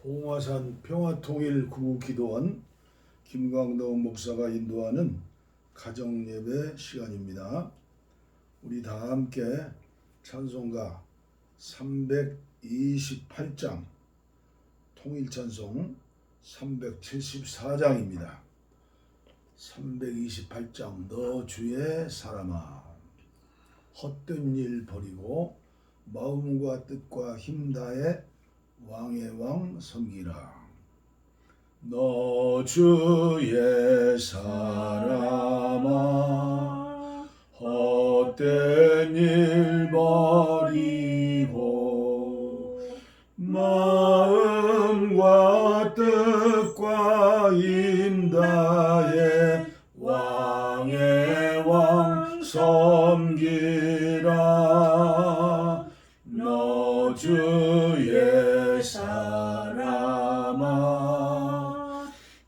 봉화산 평화통일구기도원 김광덕 목사가 인도하는 가정예배 시간입니다. 우리 다 함께 찬송가 328장 통일찬송 374장입니다. 328장 너 주의 사람아 헛된 일 버리고 마음과 뜻과 힘 다해 왕의 왕 섬기라. 너 주의 사람아 헛된 일 버리고 마음과 뜻과 힘 다해 왕의 왕 섬기라. 너 주의 사람아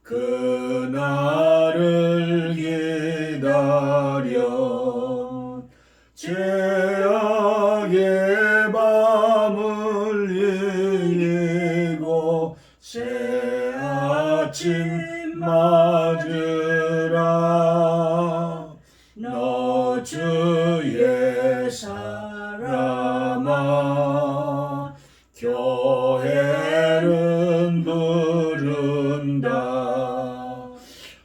그날을 기다려 죄악의 밤을 이기고 새 아침 맞으라. 너 주의 사람아 교회는 부른다.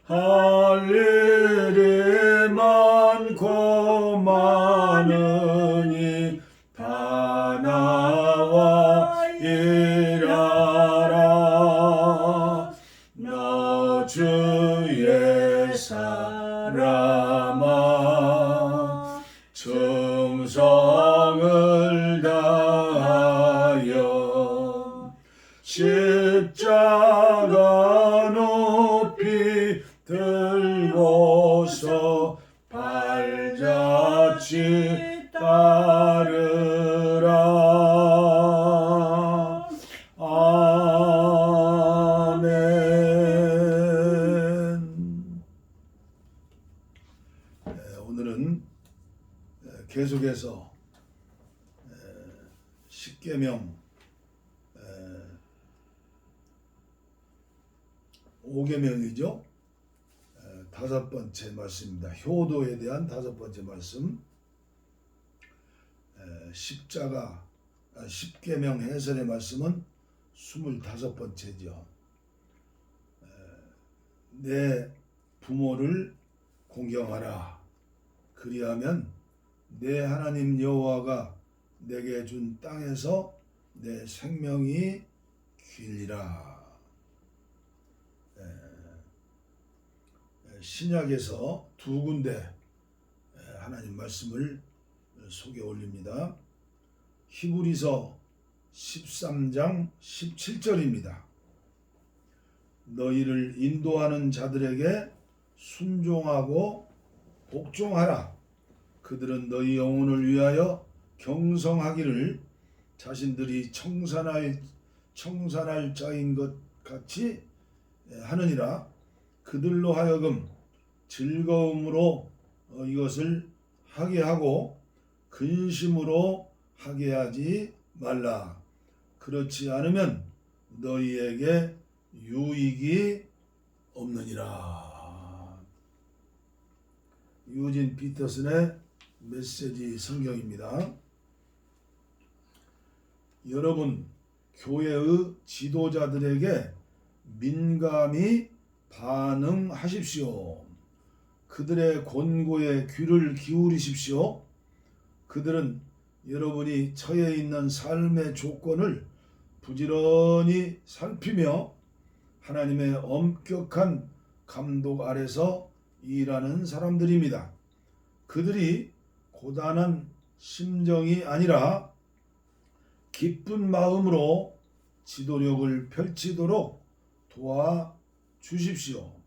할 일이 많고 많으니 다 나와 일하라. 너 주의 사람아 충성을 다하여 십자가 높이 들고서 발자취 따르라. 아멘. 오늘은 계속해서 십계명 5계명이죠. 다섯 번째 말씀입니다. 효도에 대한 다섯 번째 말씀. 십계명 해설의 말씀은 25번째죠. 내 부모를 공경하라. 그리하면 내 하나님 여호와가 내게 준 땅에서 내 생명이 길리라. 신약에서 두 군데 하나님 말씀을 속에 올립니다. 히브리서 13장 17절입니다. 너희를 인도하는 자들에게 순종하고 복종하라. 그들은 너희 영혼을 위하여 경성하기를 자신들이 청산할 자인 것 같이 하느니라. 그들로 하여금 즐거움으로 이것을 하게 하고 근심으로 하게 하지 말라. 그렇지 않으면 너희에게 유익이 없느니라. 유진 피터슨의 메시지 성경입니다. 여러분 교회의 지도자들에게 민감히 반응하십시오. 그들의 권고에 귀를 기울이십시오. 그들은 여러분이 처해 있는 삶의 조건을 부지런히 살피며 하나님의 엄격한 감독 아래서 일하는 사람들입니다. 그들이 고단한 심정이 아니라 기쁜 마음으로 지도력을 펼치도록 도와주십시오.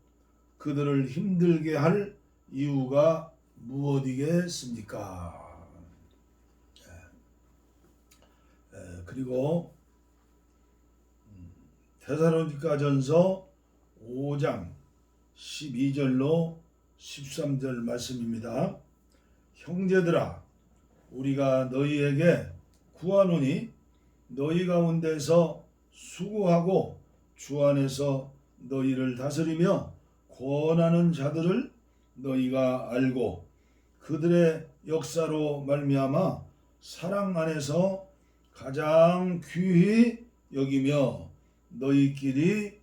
그들을 힘들게 할 이유가 무엇이겠습니까? 그리고 데살로니가전서 5장 12절로 13절 말씀입니다. 형제들아 우리가 너희에게 구하노니 너희 가운데서 수고하고 주 안에서 너희를 다스리며 권하는 자들을 너희가 알고 그들의 역사로 말미암아 사랑 안에서 가장 귀히 여기며 너희끼리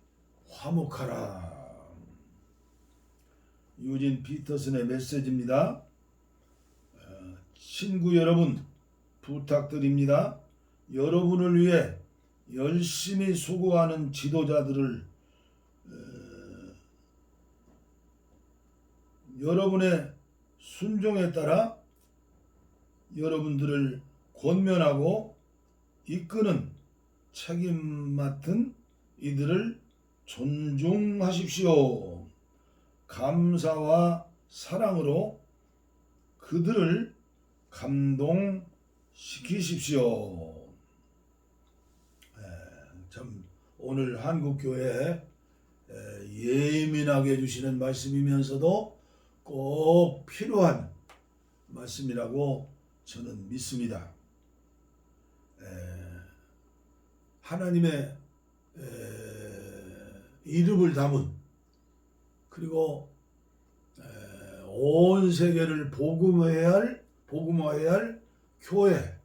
화목하라. 유진 피터슨의 메시지입니다. 친구 여러분, 부탁드립니다. 여러분을 위해 열심히 수고하는 지도자들을 여러분의 순종에 따라 여러분들을 권면하고 이끄는 책임 맡은 이들을 존중하십시오. 감사와 사랑으로 그들을 감동시키십시오. 참 오늘 한국교회에 예민하게 해주시는 말씀이면서도 꼭 필요한 말씀이라고 저는 믿습니다. 하나님의 이름을 담은 그리고 온 세계를 복음화해야 할 교회,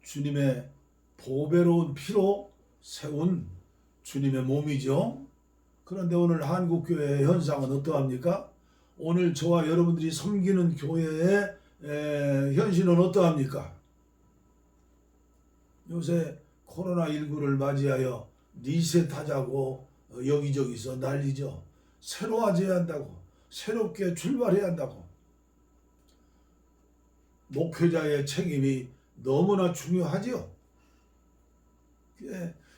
주님의 보배로운 피로 세운 주님의 몸이죠. 그런데 오늘 한국교회의 현상은 어떠합니까? 오늘 저와 여러분들이 섬기는 교회의 현실은 어떠합니까? 요새 코로나19를 맞이하여 리셋하자고 여기저기서 난리죠. 새로워져야 한다고, 새롭게 출발해야 한다고. 목회자의 책임이 너무나 중요하지요.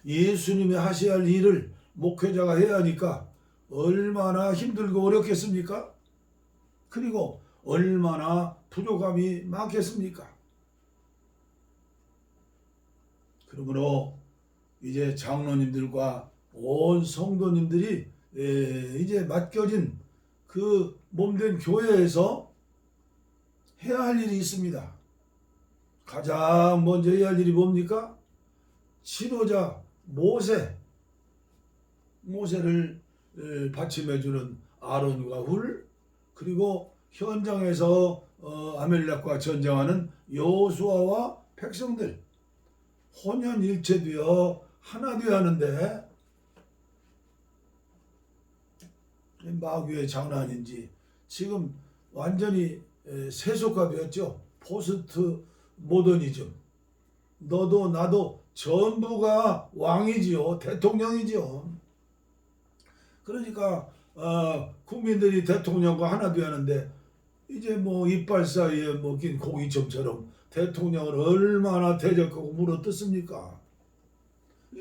예수님이 하셔야 할 일을 목회자가 해야 하니까 얼마나 힘들고 어렵겠습니까? 그리고 얼마나 부족함이 많겠습니까? 그러므로 이제 장로님들과 온 성도님들이 이제 맡겨진 그 몸된 교회에서 해야 할 일이 있습니다. 가장 먼저 해야 할 일이 뭡니까? 지도자 모세를 받침해주는 아론과 훌, 그리고 현장에서 아멜렉과 전쟁하는 여호수아와 백성들 혼연일체되어 하나 되어야 하는데 마귀의 장난인지 지금 완전히 세속화되었죠. 포스트 모더니즘. 너도 나도 전부가 왕이지요. 대통령이지요. 그러니까 국민들이 대통령과 하나 되어야 하는데 이제 뭐 이빨 사이에 먹힌 고기점처럼 대통령을 얼마나 대적하고 물어뜯습니까?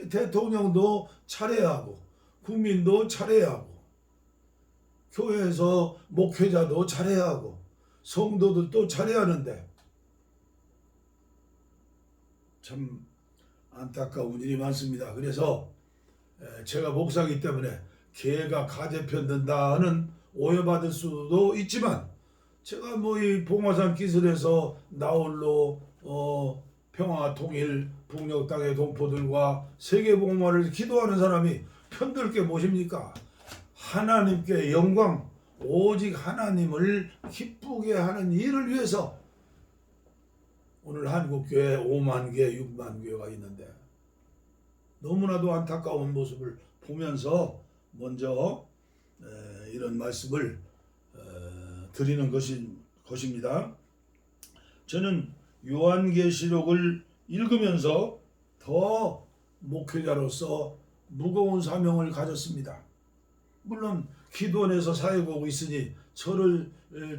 대통령도 차려야 하고 국민도 차려야 하고 교회에서 목회자도 차려야 하고 성도들도 차려야 하는데 참 안타까운 일이 많습니다. 그래서 제가 목사이기 때문에 개가 가재 편든다는 오해받을 수도 있지만 제가 뭐 이 봉화산 기술에서 나홀로 평화 통일 북녘 땅의 동포들과 세계 복음화를 기도하는 사람이 편들 게 무엇입니까? 하나님께 영광, 오직 하나님을 기쁘게 하는 일을 위해서 오늘 한국교회 5만 개, 6만 교회가 있는데 너무나도 안타까운 모습을 보면서 먼저 이런 말씀을 드리는 것입니다. 저는 요한계시록을 읽으면서 더 목회자로서 무거운 사명을 가졌습니다. 물론 기도원에서 사역하고 있으니 저를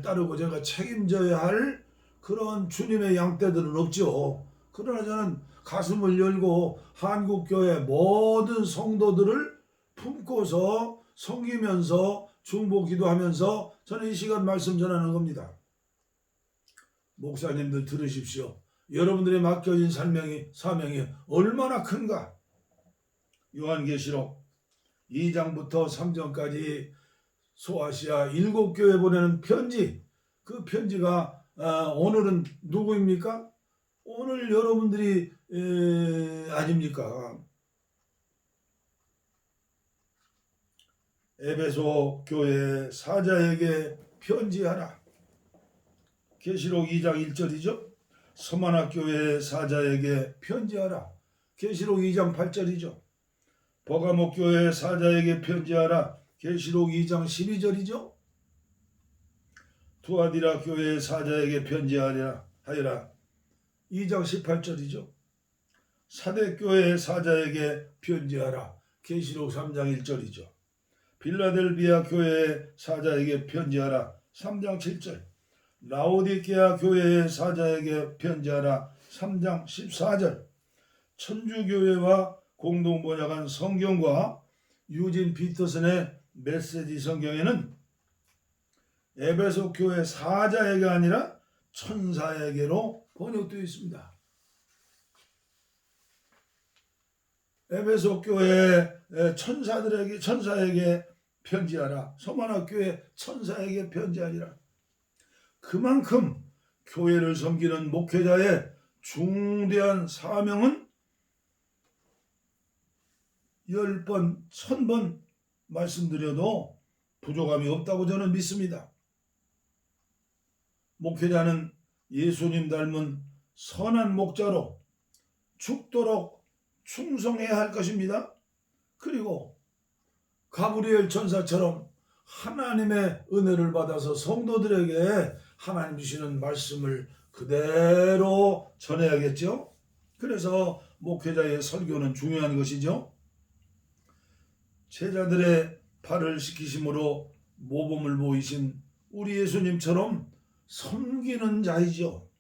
따르고 제가 책임져야 할 그런 주님의 양떼들은 없죠. 그러나 저는 가슴을 열고 한국교회 모든 성도들을 품고서 섬기면서 중보 기도하면서 저는 이 시간 말씀 전하는 겁니다. 목사님들 들으십시오. 여러분들의 맡겨진 사명이 얼마나 큰가. 요한계시록 2장부터 3장까지 소아시아 7교회 보내는 편지, 그 편지가 오늘은 누구입니까? 오늘 여러분들이 아닙니까? 에베소 교회 사자에게 편지하라. 계시록 2장 1절이죠. 서만학 교회 사자에게 편지하라. 계시록 2장 8절이죠. 버가목 교회 사자에게 편지하라. 계시록 2장 12절이죠. 두아디라 교회 사자에게 편지하라 하여라. 2장 18절이죠. 사대 교회 사자에게 편지하라. 계시록 3장 1절이죠. 빌라델비아 교회 사자에게 편지하라. 3장 7절. 라오디게아 교회의 사자에게 편지하라. 3장 14절. 천주교회와 공동번역한 성경과 유진 피터슨의 메시지 성경에는 에베소 교회 사자에게 아니라 천사에게로 번역되어 있습니다. 에베소 교회 천사에게 편지하라. 서만학 교회 천사에게 편지하리라. 그만큼 교회를 섬기는 목회자의 중대한 사명은 10번, 1000번 말씀드려도 부족함이 없다고 저는 믿습니다. 목회자는 예수님 닮은 선한 목자로 죽도록 충성해야 할 것입니다. 그리고 가브리엘 천사처럼 하나님의 은혜를 받아서 성도들에게 하나님 주시는 말씀을 그대로 전해야겠죠. 그래서 목회자의 설교는 중요한 것이죠. 제자들의 발을 씻기심으로 모범을 보이신 우리 예수님처럼 섬기는 자이죠.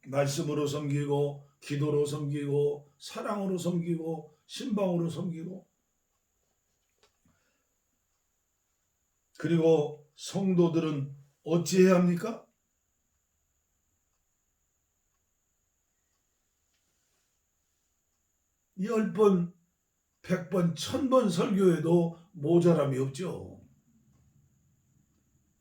말씀으로 섬기고 기도로 섬기고 사랑으로 섬기고 신방으로 섬기고, 그리고 성도들은 어찌해야 합니까? 열 번, 100번, 1000번 설교해도 모자람이 없죠.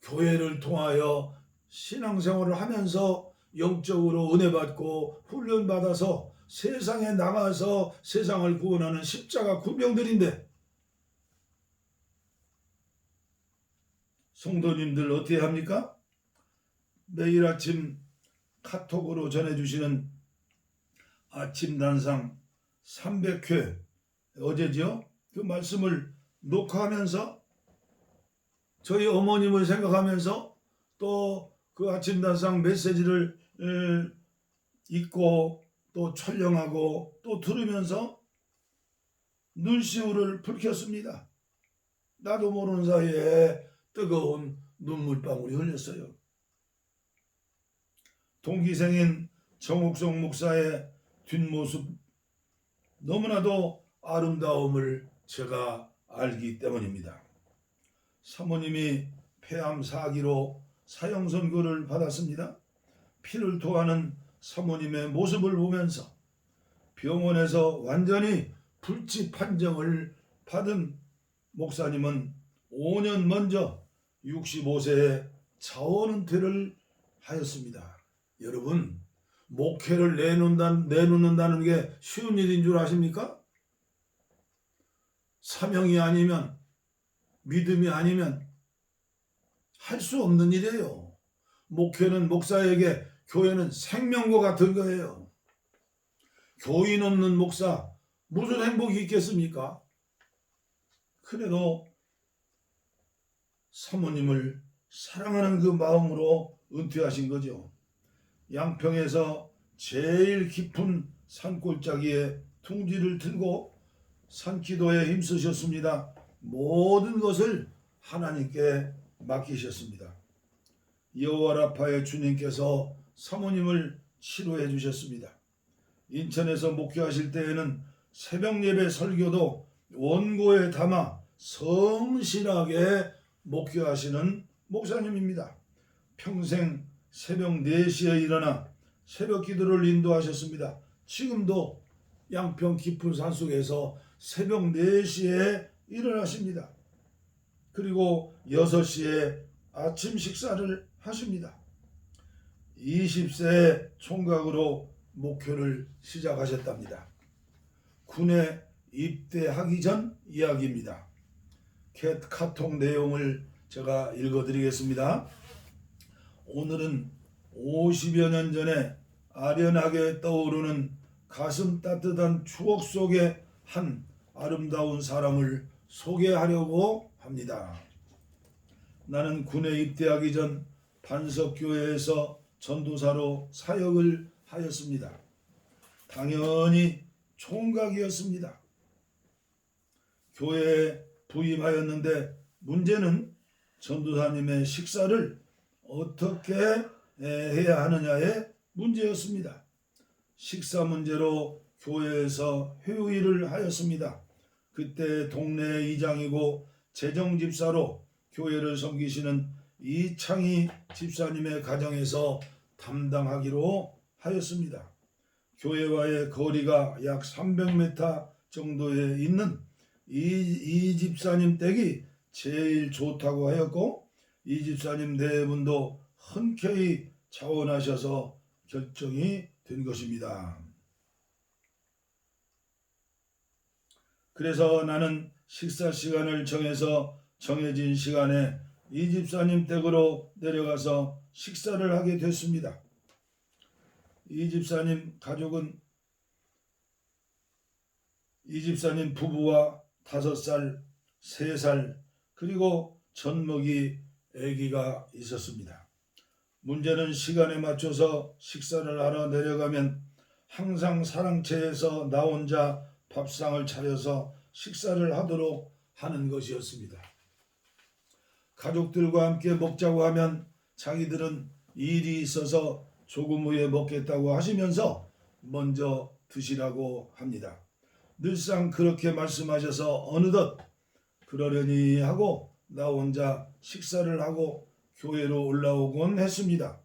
교회를 통하여 신앙생활을 하면서 영적으로 은혜받고 훈련받아서 세상에 나가서 세상을 구원하는 십자가 군병들인데, 성도님들 어떻게 합니까? 매일 아침 카톡으로 전해주시는 아침 단상 300회 어제죠? 그 말씀을 녹화하면서 저희 어머님을 생각하면서 또 그 아침 단상 메시지를 읽고 또 촬영하고 또 들으면서 눈시울을 붉혔습니다. 나도 모르는 사이에 뜨거운 눈물방울이 흘렸어요. 동기생인 정옥성 목사의 뒷모습, 너무나도 아름다움을 제가 알기 때문입니다. 사모님이 폐암 4기로 사형선고를 받았습니다. 피를 토하는 사모님의 모습을 보면서 병원에서 완전히 불치 판정을 받은 목사님은 5년 먼저 65세에 자원 은퇴를 하였습니다. 여러분, 목회를 내놓는다는 게 쉬운 일인 줄 아십니까? 사명이 아니면, 믿음이 아니면 할 수 없는 일이에요. 목회는 목사에게, 교회는 생명과 같은 거예요. 교인 없는 목사 무슨 행복이 있겠습니까? 그래도 사모님을 사랑하는 그 마음으로 은퇴하신 거죠. 양평에서 제일 깊은 산골짜기에 둥지를 틀고 산기도에 힘쓰셨습니다. 모든 것을 하나님께 맡기셨습니다. 여호와 라파의 주님께서 사모님을 치료해 주셨습니다. 인천에서 목회하실 때에는 새벽 예배 설교도 원고에 담아 성실하게 목회하시는 목사님입니다. 평생 새벽 4시에 일어나 새벽 기도를 인도하셨습니다. 지금도 양평 깊은 산속에서 새벽 4시에 일어나십니다. 그리고 6시에 아침 식사를 하십니다. 20세 총각으로 목표를 시작하셨답니다. 군에 입대하기 전 이야기입니다. 카톡 내용을 제가 읽어드리겠습니다. 오늘은 50여 년 전에 아련하게 떠오르는 가슴 따뜻한 추억 속의 한 아름다운 사람을 소개하려고 합니다. 나는 군에 입대하기 전 반석교회에서 전도사로 사역을 하였습니다. 당연히 총각이었습니다. 교회에 부임하였는데 문제는 전도사님의 식사를 어떻게 해야 하느냐의 문제였습니다. 식사 문제로 교회에서 회의를 하였습니다. 그때 동네 이장이고 재정집사로 교회를 섬기시는 이창희 집사님의 가정에서 담당하기로 하였습니다. 교회와의 거리가 약 300m 정도에 있는 이 집사님 댁이 제일 좋다고 하였고, 이 집사님 네 분도 흔쾌히 자원하셔서 결정이 된 것입니다. 그래서 나는 식사 시간을 정해서 정해진 시간에 이 집사님 댁으로 내려가서 식사를 하게 됐습니다. 이 집사님 가족은 이 집사님 부부와 5살, 3살 그리고 젖먹이 아기가 있었습니다. 문제는 시간에 맞춰서 식사를 하러 내려가면 항상 사랑채에서 나 혼자 밥상을 차려서 식사를 하도록 하는 것이었습니다. 가족들과 함께 먹자고 하면 자기들은 일이 있어서 조금 후에 먹겠다고 하시면서 먼저 드시라고 합니다. 늘상 그렇게 말씀하셔서 어느덧 그러려니 하고 나 혼자 식사를 하고 교회로 올라오곤 했습니다.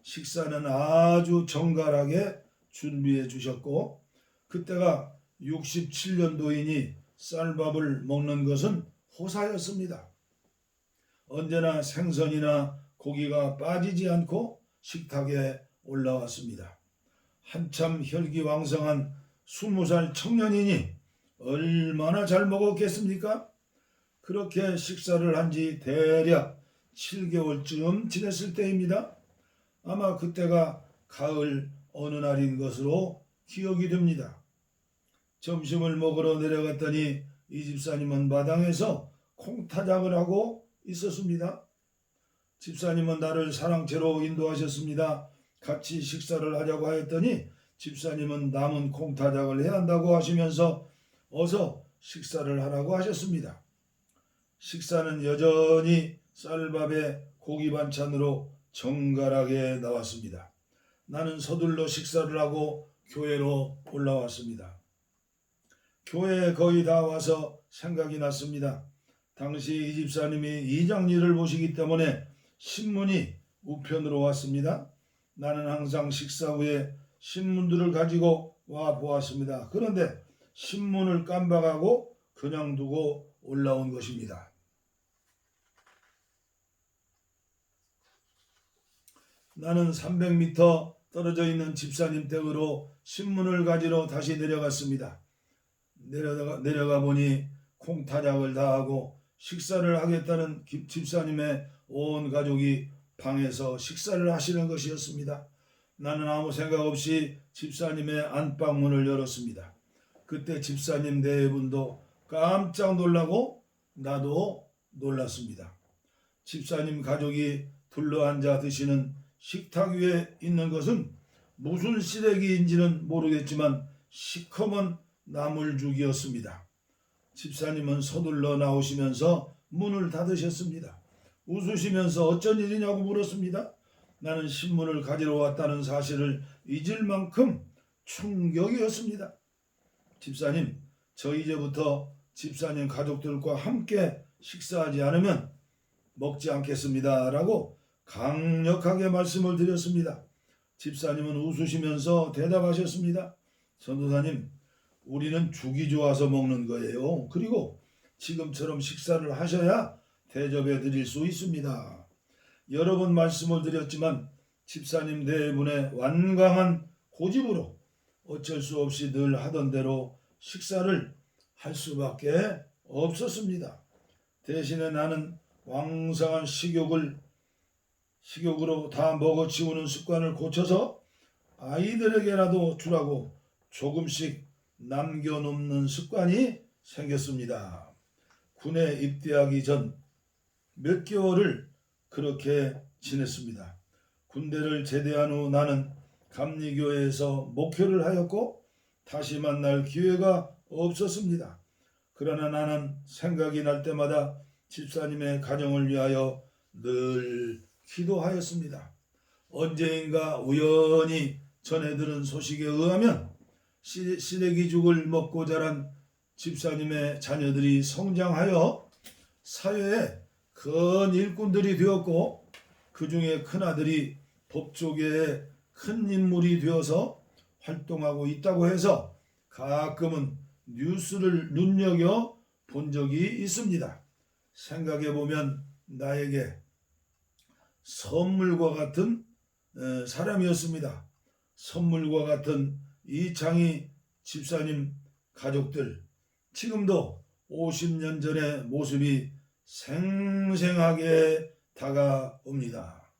식사는 아주 정갈하게 준비해 주셨고, 그때가 67년도이니 쌀밥을 먹는 것은 호사였습니다. 언제나 생선이나 고기가 빠지지 않고 식탁에 올라왔습니다. 한참 혈기왕성한 20살 청년이니 얼마나 잘 먹었겠습니까? 그렇게 식사를 한 지 대략 7개월쯤 지냈을 때입니다. 아마 그때가 가을 어느 날인 것으로 기억이 됩니다. 점심을 먹으러 내려갔더니 이 집사님은 마당에서 콩타작을 하고 있었습니다. 집사님은 나를 사랑채로 인도하셨습니다. 같이 식사를 하자고 하였더니 집사님은 남은 콩타작을 해야 한다고 하시면서 어서 식사를 하라고 하셨습니다. 식사는 여전히 쌀밥에 고기 반찬으로 정갈하게 나왔습니다. 나는 서둘러 식사를 하고 교회로 올라왔습니다. 교회에 거의 다 와서 생각이 났습니다. 당시 이 집사님이 이장 일을 보시기 때문에 신문이 우편으로 왔습니다. 나는 항상 식사 후에 신문들을 가지고 와 보았습니다. 그런데 신문을 깜박하고 그냥 두고 올라온 것입니다. 나는 300m 떨어져 있는 집사님 댁으로 신문을 가지러 다시 내려갔습니다. 내려가 보니 콩타작을 다 하고 식사를 하겠다는 집사님의 온 가족이 방에서 식사를 하시는 것이었습니다. 나는 아무 생각 없이 집사님의 안방문을 열었습니다. 그때 집사님 네 분도 깜짝 놀라고 나도 놀랐습니다. 집사님 가족이 둘러앉아 드시는 식탁 위에 있는 것은 무슨 시래기인지는 모르겠지만 시커먼 나물죽이었습니다. 집사님은 서둘러 나오시면서 문을 닫으셨습니다. 웃으시면서 어쩐 일이냐고 물었습니다. 나는 신문을 가지러 왔다는 사실을 잊을 만큼 충격이었습니다. 집사님, 저 이제부터 집사님 가족들과 함께 식사하지 않으면 먹지 않겠습니다. 라고 강력하게 말씀을 드렸습니다. 집사님은 웃으시면서 대답하셨습니다. 전도사님, 우리는 죽이 좋아서 먹는 거예요. 그리고 지금처럼 식사를 하셔야 대접해 드릴 수 있습니다. 여러 번 말씀을 드렸지만 집사님 네 분의 완강한 고집으로 어쩔 수 없이 늘 하던 대로 식사를 할 수밖에 없었습니다. 대신에 나는 왕성한 식욕으로 다 먹어치우는 습관을 고쳐서 아이들에게라도 주라고 조금씩 남겨놓는 습관이 생겼습니다. 군에 입대하기 전 몇 개월을 그렇게 지냈습니다. 군대를 제대한 후 나는 감리교회에서 목회를 하였고 다시 만날 기회가 없었습니다. 그러나 나는 생각이 날 때마다 집사님의 가정을 위하여 늘 기도하였습니다. 언제인가 우연히 전해 들은 소식에 의하면 시래기죽을 먹고 자란 집사님의 자녀들이 성장하여 사회에 큰 일꾼들이 되었고 그 중에 큰아들이 법조계의 큰 인물이 되어서 활동하고 있다고 해서 가끔은 뉴스를 눈여겨 본 적이 있습니다. 생각해보면 나에게 선물과 같은 사람이었습니다. 선물과 같은 이창희 집사님 가족들, 지금도 50년 전의 모습이 생생하게 다가옵니다.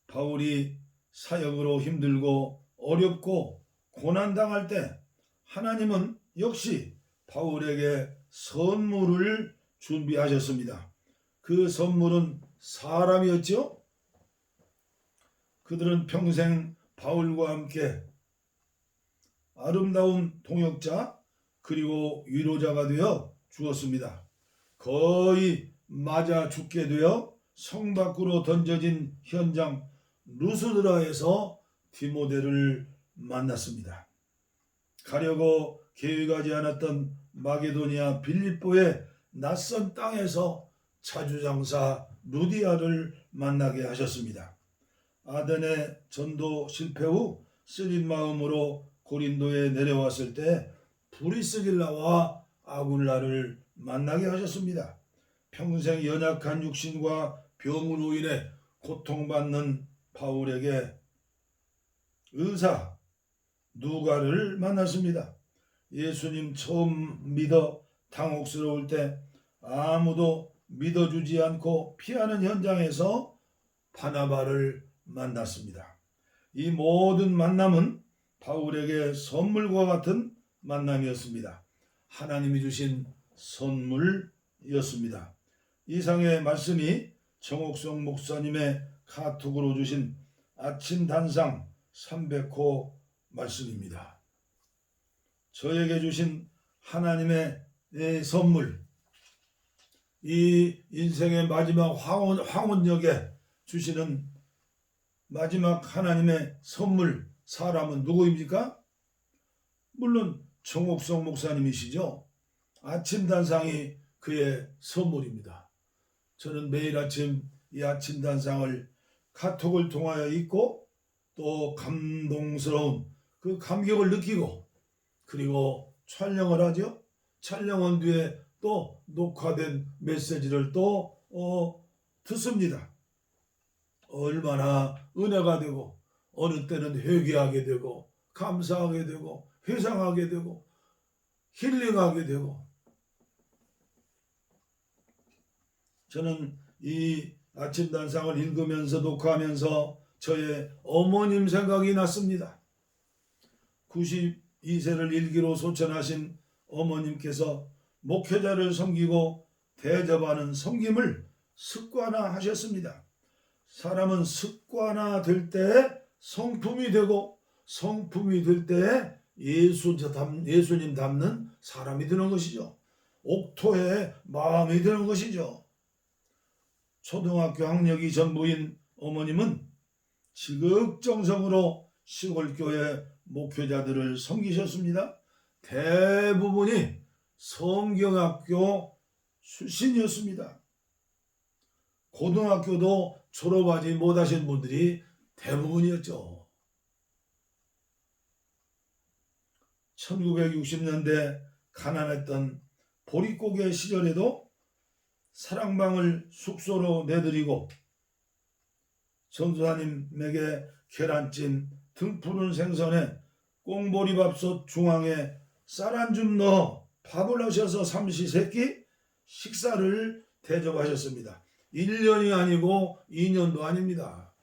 바울이 사역으로 힘들고 어렵고 고난당할 때 하나님은 역시 바울에게 선물을 준비하셨습니다. 그 선물은 사람이었죠. 그들은 평생 바울과 함께 아름다운 동역자 그리고 위로자가 되어 주었습니다. 거의 맞아 죽게 되어 성 밖으로 던져진 현장 루스드라에서 디모데를 만났습니다. 가려고 계획하지 않았던 마게도니아 빌립보의 낯선 땅에서 차주장사 루디아를 만나게 하셨습니다. 아덴의 전도 실패 후 쓰린 마음으로 고린도에 내려왔을 때 브리스길라와 아굴라를 만나게 하셨습니다. 평생 연약한 육신과 병으로 인해 고통받는 바울에게 의사 누가를 만났습니다. 예수님 처음 믿어 당혹스러울 때 아무도 믿어주지 않고 피하는 현장에서 바나바를 만났습니다. 이 모든 만남은 바울에게 선물과 같은 만남이었습니다. 하나님이 주신 선물이었습니다. 이상의 말씀이 정옥성 목사님의 카톡으로 주신 아침 단상 300호 말씀입니다. 저에게 주신 하나님의 선물, 이 인생의 마지막 황혼역에 주시는 마지막 하나님의 선물 사람은 누구입니까? 물론 정옥성 목사님이시죠. 아침 단상이 그의 선물입니다. 저는 매일 아침 이 아침 단상을 카톡을 통하여 읽고 또 감동스러운 그 감격을 느끼고 그리고 촬영을 하죠. 촬영한 뒤에 또 녹화된 메시지를 또 듣습니다. 얼마나 은혜가 되고 어느 때는 회개하게 되고 감사하게 되고 회상하게 되고 힐링하게 되고 저는 이 아침 단상을 읽으면서 녹화하면서 저의 어머님 생각이 났습니다. 92세를 일기로 소천하신 어머님께서 목회자를 섬기고 대접하는 섬김을 습관화하셨습니다. 사람은 습관화될 때 성품이 되고 성품이 될 때 예수님 닮는 사람이 되는 것이죠. 옥토의 마음이 되는 것이죠. 초등학교 학력이 전부인 어머님은 지극정성으로 시골교회 목회자들을 섬기셨습니다. 대부분이 성경학교 출신이었습니다. 고등학교도 졸업하지 못하신 분들이 대부분이었죠. 1960년대 가난했던 보릿고개 시절에도 사랑방을 숙소로 내드리고 전도사님에게 계란찜, 등푸른 생선에 꽁보리밥솥 중앙에 쌀 한 줌 넣어 밥을 하셔서 삼시세끼 식사를 대접하셨습니다. 1년이 아니고 2년도 아닙니다.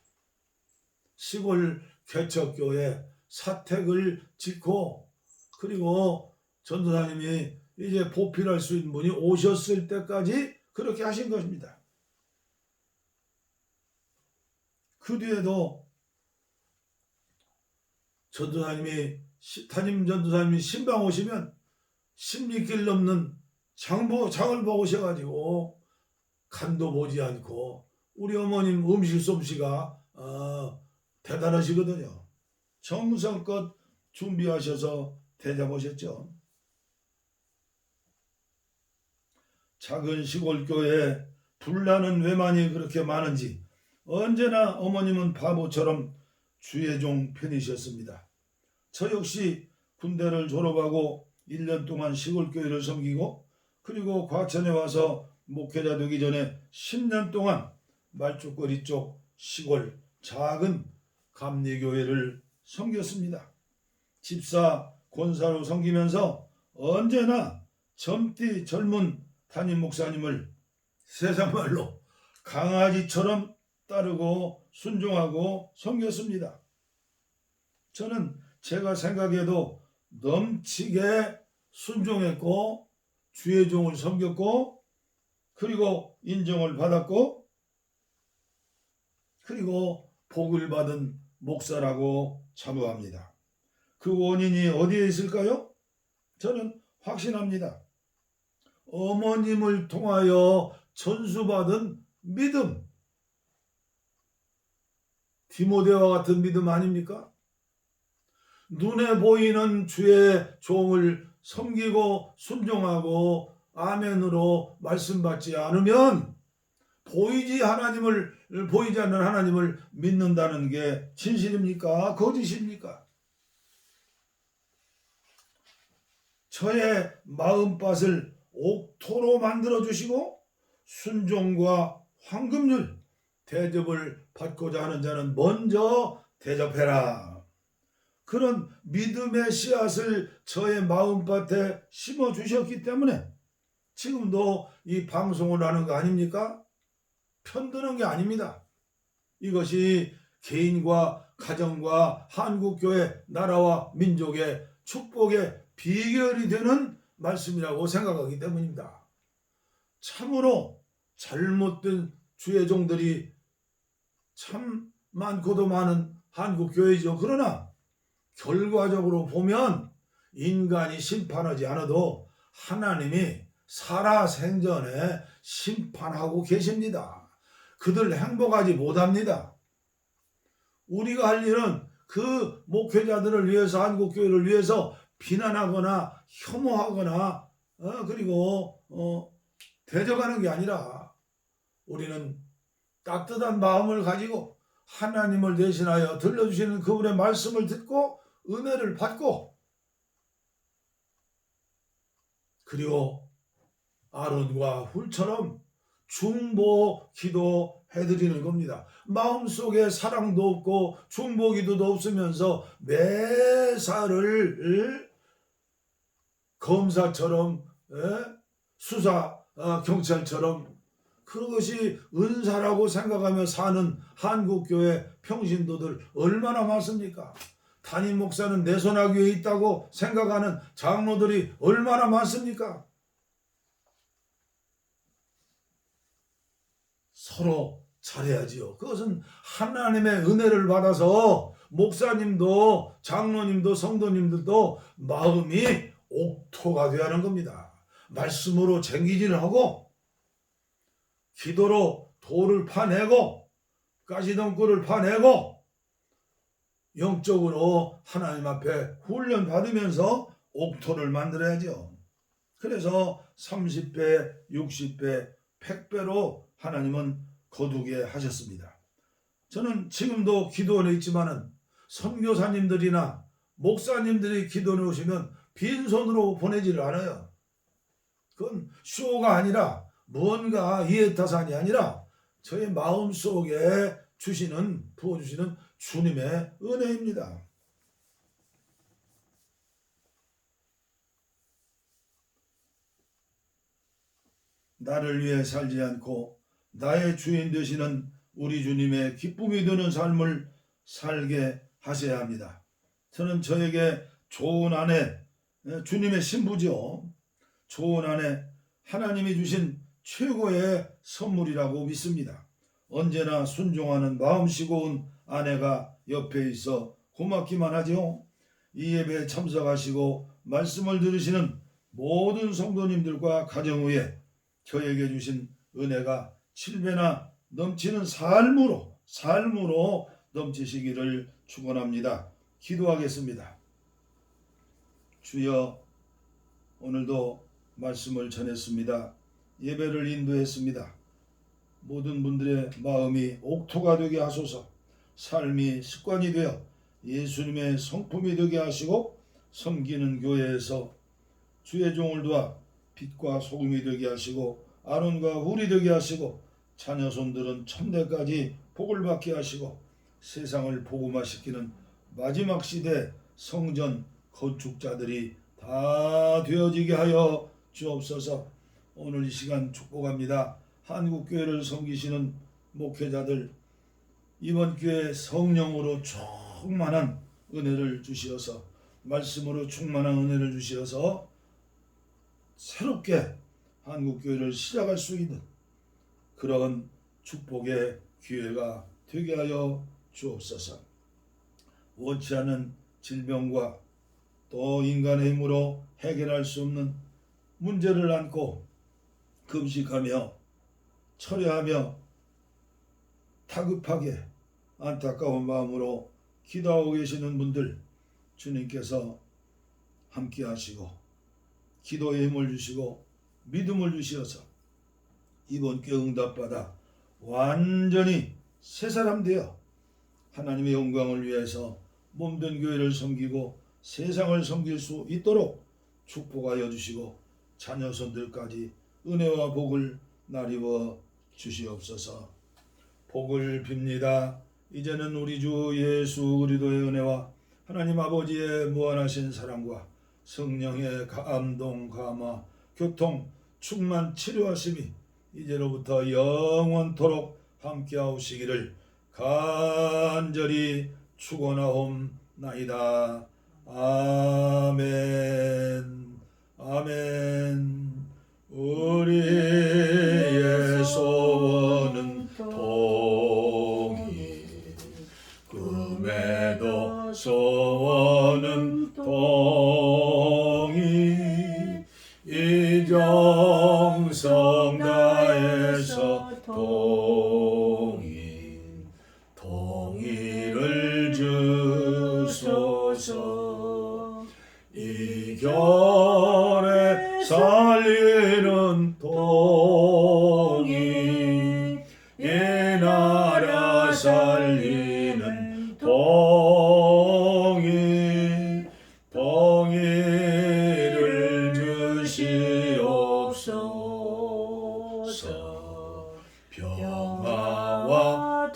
시골 개척교회 사택을 짓고 그리고 전도사님이 이제 보필할 수 있는 분이 오셨을 때까지 그렇게 하신 것입니다. 그 뒤에도 담임 전도사님이 신방 오시면 16길 넘는 장을 먹으셔가지고 간도 보지 않고 우리 어머님 음식 솜씨가 대단하시거든요. 정성껏 준비하셔서 대접하셨죠. 작은 시골교회에 불나는 외만이 그렇게 많은지 언제나 어머님은 바보처럼 주의종 편이셨습니다. 저 역시 군대를 졸업하고 1년 동안 시골교회를 섬기고 그리고 과천에 와서 목회자 되기 전에 10년 동안 말죽거리 쪽 시골 작은 감리교회를 섬겼습니다. 집사, 권사로 섬기면서 언제나 젊디 젊은 담임 목사님을 세상말로 강아지처럼 따르고 순종하고 섬겼습니다. 저는 제가 생각해도 넘치게 순종했고 주의 종을 섬겼고 그리고 인정을 받았고 그리고 복을 받은 목사라고 자부합니다. 그 원인이 어디에 있을까요? 저는 확신합니다. 어머님을 통하여 전수받은 믿음, 디모데와 같은 믿음 아닙니까? 눈에 보이는 주의 종을 섬기고 순종하고 아멘으로 말씀받지 않으면 보이지 않는 하나님을 믿는다는 게 진실입니까? 거짓입니까? 저의 마음밭을 옥토로 만들어주시고 순종과 황금률 대접을 받고자 하는 자는 먼저 대접해라. 그런 믿음의 씨앗을 저의 마음밭에 심어주셨기 때문에 지금도 이 방송을 하는 거 아닙니까? 편드는 게 아닙니다. 이것이 개인과 가정과 한국교회, 나라와 민족의 축복의 비결이 되는 말씀이라고 생각하기 때문입니다. 참으로 잘못된 주의 종들이 참 많고도 많은 한국교회죠. 그러나 결과적으로 보면 인간이 심판하지 않아도 하나님이 살아생전에 심판하고 계십니다. 그들 행복하지 못합니다. 우리가 할 일은 그 목회자들을 위해서 한국교회를 위해서 비난하거나 혐오하거나 그리고 대적하는 게 아니라 우리는 따뜻한 마음을 가지고 하나님을 대신하여 들려주시는 그분의 말씀을 듣고 은혜를 받고 그리고 아론과 훌처럼 중보 기도해드리는 겁니다. 마음속에 사랑도 없고 중보 기도도 없으면서 매사를 검사처럼 수사 경찰처럼 그것이 은사라고 생각하며 사는 한국교회 평신도들 얼마나 많습니까? 담임 목사는 내 손아귀에 있다고 생각하는 장로들이 얼마나 많습니까? 서로 잘해야지요. 그것은 하나님의 은혜를 받아서 목사님도 장로님도 성도님들도 마음이 옥토가 되어야 하는 겁니다. 말씀으로 쟁기질을 하고 기도로 돌을 파내고 가시덩굴을 파내고 영적으로 하나님 앞에 훈련 받으면서 옥토를 만들어야죠. 그래서 30배, 60배, 100배로 하나님은 거두게 하셨습니다. 저는 지금도 기도원에 있지만은 선교사님들이나 목사님들이 기도원에 오시면 빈손으로 보내지를 않아요. 그건 쇼가 아니라 뭔가 이해타산이 아니라 저의 마음속에 부어주시는 주님의 은혜입니다. 나를 위해 살지 않고 나의 주인 되시는 우리 주님의 기쁨이 드는 삶을 살게 하셔야 합니다. 저는 저에게 좋은 아내, 주님의 신부죠. 좋은 아내, 하나님이 주신 최고의 선물이라고 믿습니다. 언제나 순종하는 마음씨 고운 아내가 옆에 있어 고맙기만 하죠. 이 예배에 참석하시고 말씀을 들으시는 모든 성도님들과 가정 위에 저에게 주신 은혜가 7배나 넘치는 삶으로 넘치시기를 축원합니다. 기도하겠습니다. 주여, 오늘도 말씀을 전했습니다. 예배를 인도했습니다. 모든 분들의 마음이 옥토가 되게 하소서. 삶이 습관이 되어 예수님의 성품이 되게 하시고 섬기는 교회에서 주의 종을 도와 빛과 소금이 되게 하시고 아론과 훌이 되게 하시고 자녀손들은 천대까지 복을 받게 하시고 세상을 복음화시키는 마지막 시대 성전 건축자들이 다 되어지게 하여 주옵소서. 오늘 이 시간 축복합니다. 한국교회를 섬기시는 목회자들, 이번 기회에 성령으로 충만한 은혜를 주시어서, 말씀으로 충만한 은혜를 주시어서 새롭게 한국교회를 시작할 수 있는 그런 축복의 기회가 되게 하여 주옵소서. 원치 않은 질병과 또 인간의 힘으로 해결할 수 없는 문제를 안고 금식하며 철회하며 다급하게 안타까운 마음으로 기도하고 계시는 분들, 주님께서 함께 하시고 기도의 힘을 주시고 믿음을 주시어서 이번 기회 응답받아 완전히 새 사람 되어 하나님의 영광을 위해서 몸된 교회를 섬기고 세상을 섬길 수 있도록 축복하여 주시고 자녀손들까지 은혜와 복을 나리워 주시옵소서. 복을 빕니다. 이제는 우리 주 예수 그리스도의 은혜와 하나님 아버지의 무한하신 사랑과 성령의 감동, 감화, 교통, 충만, 치료하심이 이제로부터 영원토록 함께하시기를 간절히 축원하옵나이다. 아멘. 아멘. 우리의 소원은 동이, 금에도 소원은 동이, 이정성 다해서 동이를 주소서. 이 겨울에 살리는 동이, 이 나라 살리는 동이, 동이를 주시옵소서. 평화와